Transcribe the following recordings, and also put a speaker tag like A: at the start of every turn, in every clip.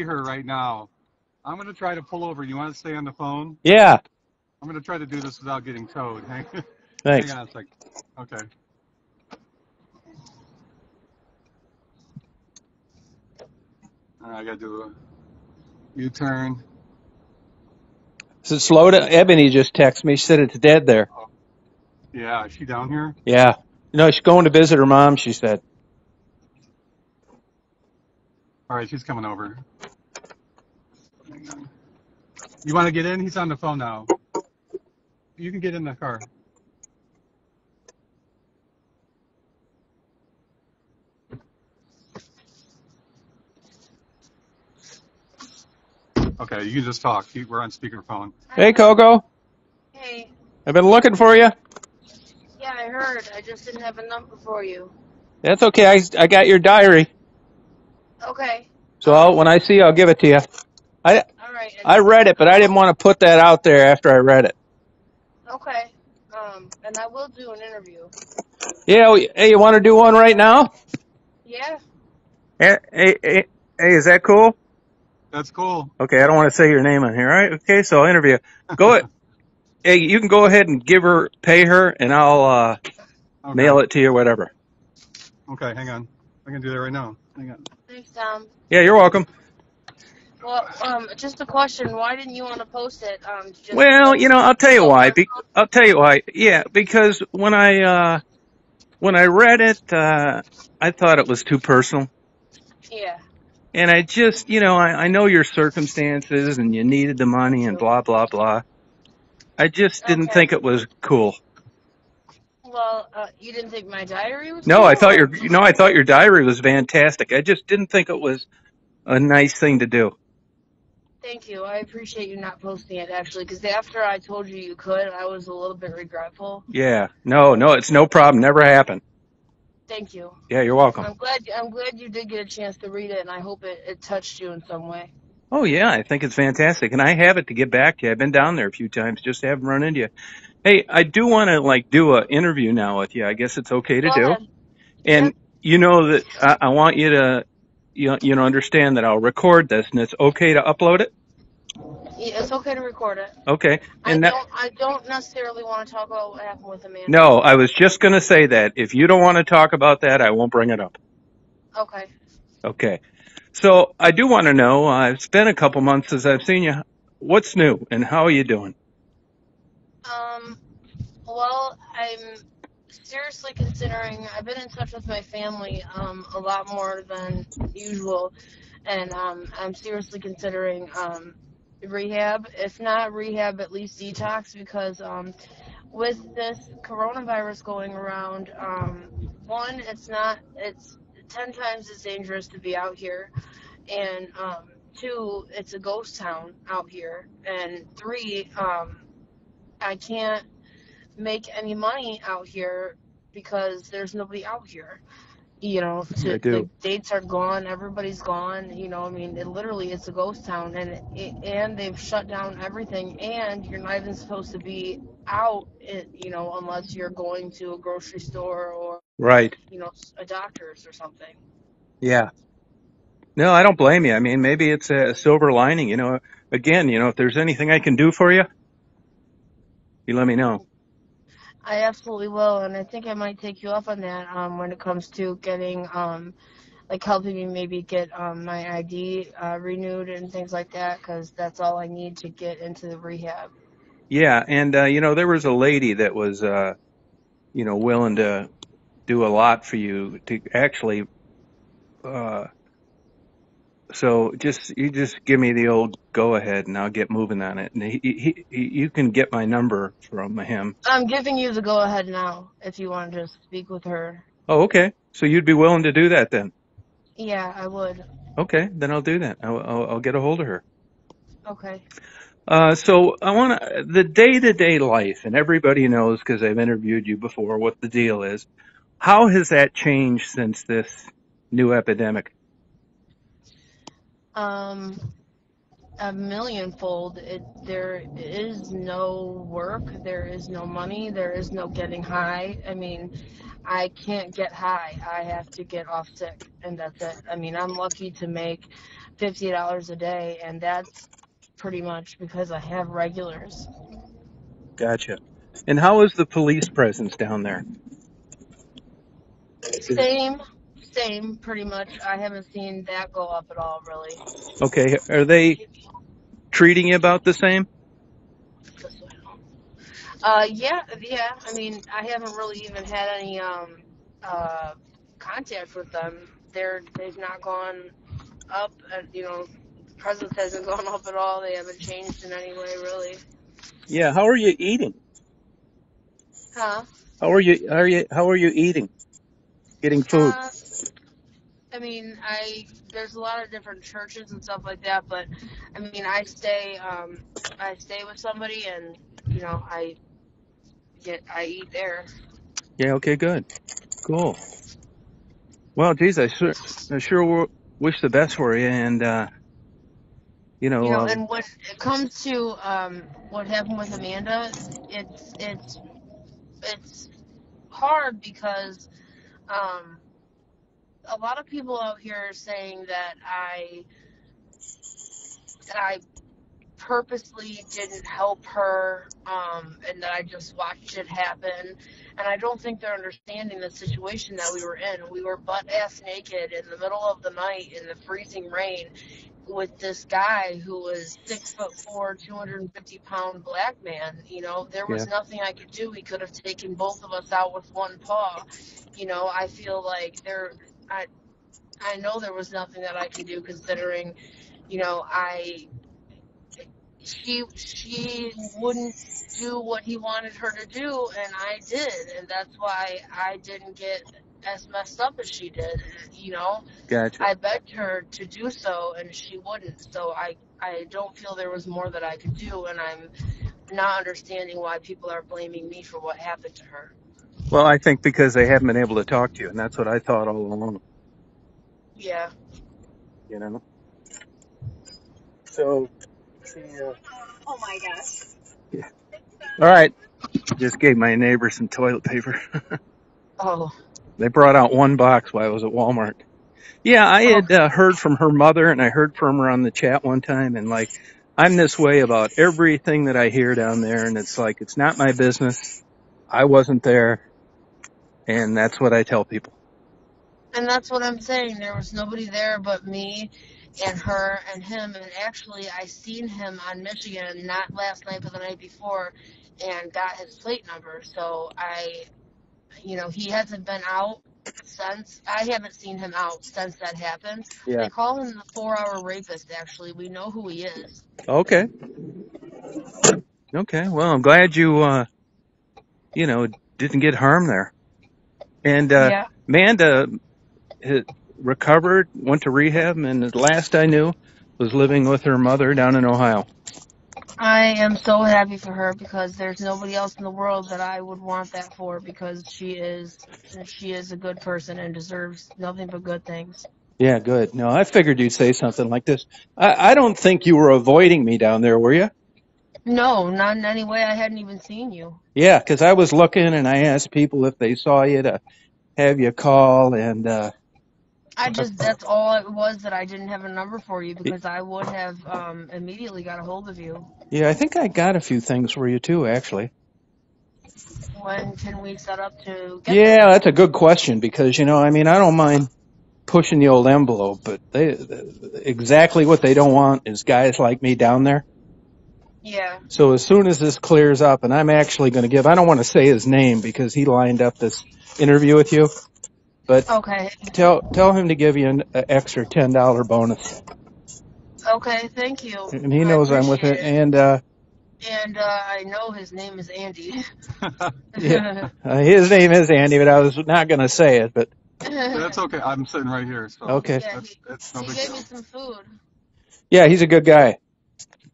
A: her right now. I'm going to try to pull over. You want to stay on the phone?
B: Yeah.
A: I'm going to try to do this without getting towed. Hang
B: Thanks.
A: on a sec. Okay. I got to do a U-turn.
B: So slow to Ebony just texted me. She said it's dead there.
A: Oh, yeah, is she down here?
B: Yeah. She's going to visit her mom, she said.
A: All right, she's coming over. Hang on. You want to get in? He's on the phone now. You can get in the car. Okay, you can just talk. We're on speakerphone.
B: Hey, Coco.
C: Hey.
B: I've been looking for you.
C: Yeah, I heard. I just didn't have a number for you.
B: That's okay. I got your diary.
C: Okay.
B: So when I see you, I'll give it to you.
C: All right.
B: I read it, but I didn't want to put that out there after I read it.
C: Okay. And I will do an interview.
B: Yeah. Hey, you want to do one right now?
C: Yeah.
B: Hey, is that cool?
A: That's cool.
B: Okay, I don't want to say your name on here. All right. Okay, so I'll interview. Hey, you can go ahead and pay her, and I'll mail it to you, whatever.
A: Okay, hang on. I can do that right now. Hang on.
C: Thanks, Tom.
B: Yeah, you're welcome.
C: Well, just a question. Why didn't you want to post it?
B: Well, I'll tell you why. I'll tell you why. Yeah, because when I read it, I thought it was too personal.
C: Yeah.
B: And I just, I know your circumstances and you needed the money and blah, blah, blah. I just didn't think it was cool.
C: Well, you didn't think my diary was
B: No,
C: cool?
B: I thought your diary was fantastic. I just didn't think it was a nice thing to do.
C: Thank you. I appreciate you not posting it, actually, because after I told you you could, I was a little bit regretful.
B: Yeah. No, it's no problem. Never happened.
C: Thank you.
B: Yeah, you're welcome.
C: I'm glad you did get a chance to read it, and I hope it touched you in some way.
B: Oh, yeah, I think it's fantastic. And I have it to get back to you. I've been down there a few times, just haven't run into you. Hey, I do want to, do an interview now with you. I guess it's okay to
C: Go
B: do.
C: ahead.
B: And you know that I want you to, understand that I'll record this, and it's okay to upload it?
C: Yeah, it's okay to record it.
B: Okay. And
C: I don't necessarily want to talk about what happened with Amanda.
B: No, I was just going to say that. If you don't want to talk about that, I won't bring it up.
C: Okay.
B: Okay. So I do want to know, it's been a couple months since I've seen you. What's new and how are you doing?
C: Well, I'm seriously considering, I've been in touch with my family a lot more than usual, and I'm seriously considering rehab. If not rehab, at least detox, because with this coronavirus going around, one, it's 10 times as dangerous to be out here, and two, it's a ghost town out here, and three, I can't make any money out here because there's nobody out here. The dates are gone, everybody's gone. Literally it's a ghost town, and they've shut down everything, and you're not even supposed to be out, unless you're going to a grocery store or
B: right,
C: a doctor's or something.
B: Yeah. No, I don't blame you. I mean, maybe it's a silver lining. Again, if there's anything I can do for you, you let me know.
C: I absolutely will, and I think I might take you up on that when it comes to getting, helping me maybe get my ID renewed and things like that, because that's all I need to get into the rehab.
B: Yeah, and, there was a lady that was, willing to do a lot for you to actually, so you just give me the old go ahead and I'll get moving on it. And you can get my number from him.
C: I'm giving you the go ahead now if you want to just speak with her.
B: Oh, okay. So you'd be willing to do that then?
C: Yeah, I would.
B: Okay, then I'll do that. I'll get a hold of her.
C: Okay.
B: So I want the day-to-day life, and everybody knows because I've interviewed you before what the deal is. How has that changed since this new epidemic?
C: A millionfold. There is no work, there is no money, there is no getting high. I can't get high. I have to get off sick, and that's it. I'm lucky to make $50 a day, and that's pretty much because I have regulars.
B: Gotcha. And how is the police presence down there?
C: Same, pretty much. I haven't seen that go up at all, really.
B: Okay, are they treating you about the same?
C: Yeah. I mean, I haven't really even had any contact with them. They've not gone up, and presence hasn't gone up at all. They haven't changed in any way, really.
B: Yeah, how are you eating?
C: Huh?
B: How are you eating? Getting food?
C: I mean, there's a lot of different churches and stuff like that, but I mean, I stay with somebody, and I eat there.
B: Yeah, okay, good. Cool. Well, geez, I sure wish the best for you, and
C: And when it comes to what happened with Amanda, it's hard because a lot of people out here are saying that I purposely didn't help her, and that I just watched it happen. And I don't think they're understanding the situation that we were in. We were butt ass naked in the middle of the night in the freezing rain with this guy who was 6'4", 250-pound black man. There was nothing I could do. He could have taken both of us out with one paw. I feel like I know there was nothing that I could do, considering, she wouldn't do what he wanted her to do, and I did, and that's why I didn't get as messed up as she did.
B: Gotcha.
C: I begged her to do so, and she wouldn't. So I don't feel there was more that I could do, and I'm not understanding why people are blaming me for what happened to her.
B: Well, I think because they haven't been able to talk to you, and that's what I thought all along.
C: Yeah.
B: So, oh my gosh. Yeah. All right. Just gave my neighbor some toilet paper.
C: Oh.
B: They brought out one box while I was at Walmart. Yeah, I had heard from her mother, and I heard from her on the chat one time, and I'm this way about everything that I hear down there, and it's like, it's not my business. I wasn't there, and that's what I tell people.
C: And that's what I'm saying. There was nobody there but me and her and him. And actually, I seen him on Michigan, not last night, but the night before, and got his plate number. So he hasn't been out since. I haven't seen him out since that happened.
B: Yeah.
C: They call him the 4-hour rapist, actually. We know who he is.
B: Okay. Well, I'm glad you, didn't get harmed there. And
C: Yeah.
B: Amanda recovered, went to rehab, and the last I knew was living with her mother down in Ohio.
C: I am so happy for her, because there's nobody else in the world that I would want that for, because she is a good person and deserves nothing but good things.
B: Yeah, good. No, I figured you'd say something like this. I don't think you were avoiding me down there, were you?
C: No, not in any way. I hadn't even seen you.
B: Yeah, because I was looking and I asked people if they saw you to have you call, and
C: that's all it was, that I didn't have a number for you, because I would have immediately got a hold of you.
B: Yeah, I think I got a few things for you too, actually.
C: When can we set up to get
B: Yeah,
C: them?
B: that's a good question, because I don't mind pushing the old envelope, but exactly what they don't want is guys like me down there.
C: Yeah.
B: So as soon as this clears up, and I'm actually going to I don't want to say his name because he lined up this interview with you, but
C: okay.
B: Tell him to give you an extra $10 bonus.
C: Okay, thank you.
B: And he knows I'm with it. And
C: I know his name is Andy.
B: Yeah, his name is Andy, but I was not going to say it. But
A: that's okay. I'm sitting right here. So
B: okay.
C: Yeah,
A: that's no
C: he
A: big
C: gave
A: deal.
C: me some food.
B: Yeah, he's a good guy.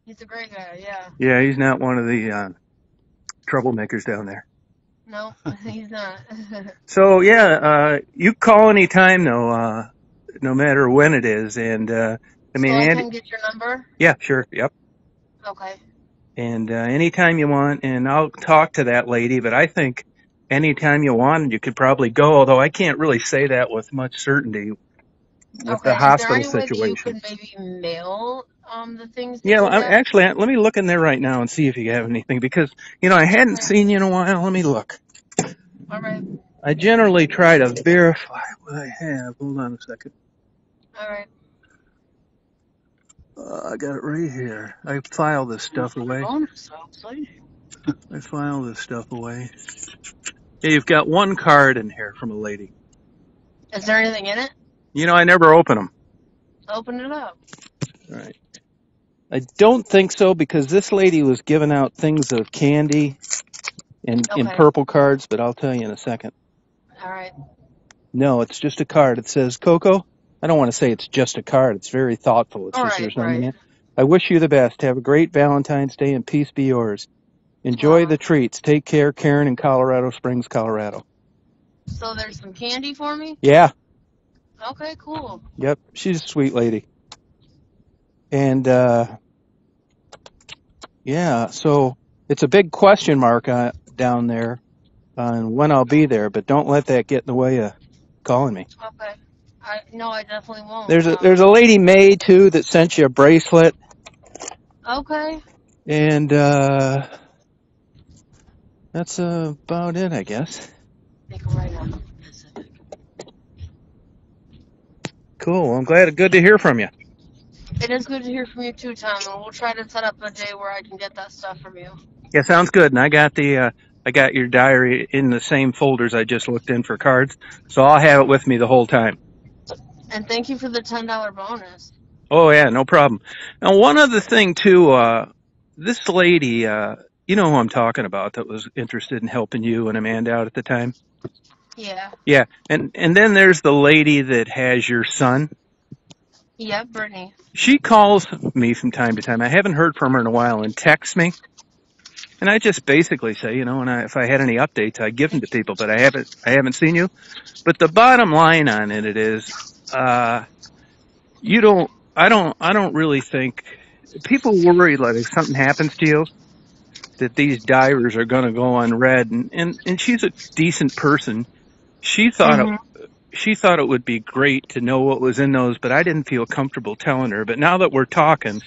C: He's a great guy, yeah.
B: Yeah, he's not one of the troublemakers down there.
C: No, he's not.
B: So, yeah, you call anytime, though, no matter when it is. And, I mean,
C: so I
B: Andy,
C: can get your number?
B: Yeah, sure. Yep.
C: Okay.
B: And anytime you want, and I'll talk to that lady, but I think anytime you want, you could probably go, although I can't really say that with much certainty. with the
C: Okay. Is there
B: hospital
C: any way that you
B: situation.
C: could maybe mail the things that
B: Yeah,
C: you have?
B: actually, let me look in there right now and see if you have anything because, I hadn't
C: Okay.
B: seen you in a while. Let me look.
C: All right.
B: I generally try to verify what I have. Hold on a second.
C: All right.
B: I got it right here. I file this stuff away.
C: Bonus. How exciting.
B: I file this stuff away. Yeah, you've got one card in here from a lady.
C: Is there anything in it?
B: I never open them.
C: Open it up.
B: All right. I don't think so because this lady was giving out things of candy in
C: Okay.
B: purple cards, but I'll tell you in a second.
C: All right.
B: No, it's just a card. It says, Coco. I don't want to say it's just a card. It's very thoughtful. It
C: All
B: says
C: right.
B: there's something in
C: Right.
B: it. I wish you the best. Have a great Valentine's Day and peace be yours. Enjoy the treats. Take care, Karen in Colorado Springs, Colorado.
C: So there's some candy for me?
B: Yeah.
C: Okay, cool.
B: Yep. She's a sweet lady. And, yeah, so it's a big question mark down there on when I'll be there, but don't let that get in the way of calling me.
C: Okay. No, I definitely won't.
B: There's a lady, May, too, that sent you a bracelet.
C: Okay.
B: And, that's about it, I guess.
C: Make a right on Pacific.
B: Cool. I'm good to hear from you.
C: It is good to hear from you too, Tom, and we'll try to set up a day where I can get that stuff from you.
B: Yeah, sounds good. And I got your diary in the same folders I just looked in for cards, so I'll have it with me the whole time.
C: And thank you for the $10 bonus.
B: Oh yeah, no problem. Now one other thing too, this lady, you know who I'm talking about that was interested in helping you and Amanda out at the time?
C: Yeah.
B: Yeah. And then there's the lady that has your son.
C: Yep, Brittany.
B: She calls me from time to time. I haven't heard from her in a while and texts me. And I just basically say, if I had any updates, I give them to people, but I haven't seen you. But the bottom line on it is, I don't really think people worry like if something happens to you that these divers are going to go unread. And she's a decent person. She thought it would be great to know what was in those, but I didn't feel comfortable telling her. But now that we're talking,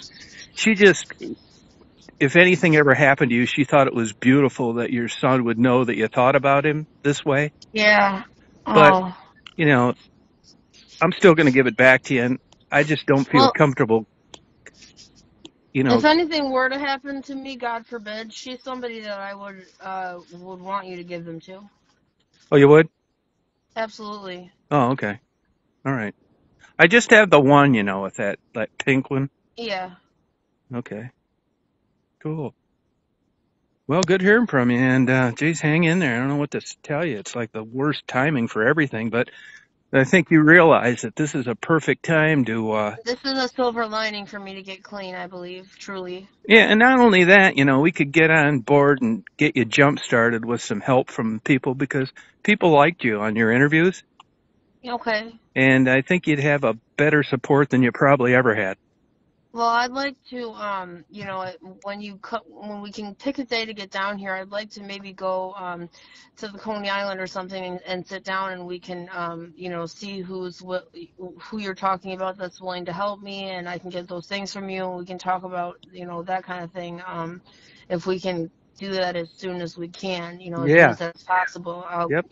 B: she just, if anything ever happened to you, she thought it was beautiful that your son would know that you thought about him this way.
C: Yeah.
B: But,
C: Oh.
B: I'm still going to give it back to you, and I just don't feel comfortable,
C: If anything were to happen to me, God forbid, she's somebody that I would want you to give them to.
B: Oh, you would?
C: Absolutely.
B: Oh, okay. All right. I just have the one, with that pink one.
C: Yeah.
B: Okay. Cool. Well, good hearing from you, and geez, hang in there. I don't know what to tell you. It's like the worst timing for everything, but I think you realize that this is a perfect time to...
C: This is a silver lining for me to get clean, I believe, truly.
B: Yeah, and not only that, we could get on board and get you jump-started with some help from people because people liked you on your interviews.
C: Okay.
B: And I think you'd have a better support than you probably ever had.
C: Well, I'd like to, when we can pick a day to get down here, I'd like to maybe go to the Coney Island or something and sit down and we can, see who you're talking about that's willing to help me, and I can get those things from you, and we can talk about, that kind of thing. If we can do that as soon as we can, as soon as that's possible. I'll get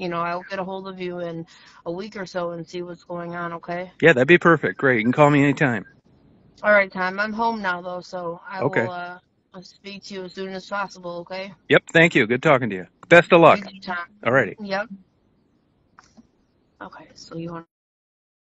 C: a hold of you in a week or so and see what's going on. Okay.
B: Yeah, that'd be perfect. Great. You can call me anytime.
C: All right, Tom. I'm home now, though, so I
B: Okay.
C: will speak to you as soon as possible, okay?
B: Yep, thank you. Good talking to you. Best of luck.
C: You too, Tom.
B: All righty.
C: Yep. Okay, so you want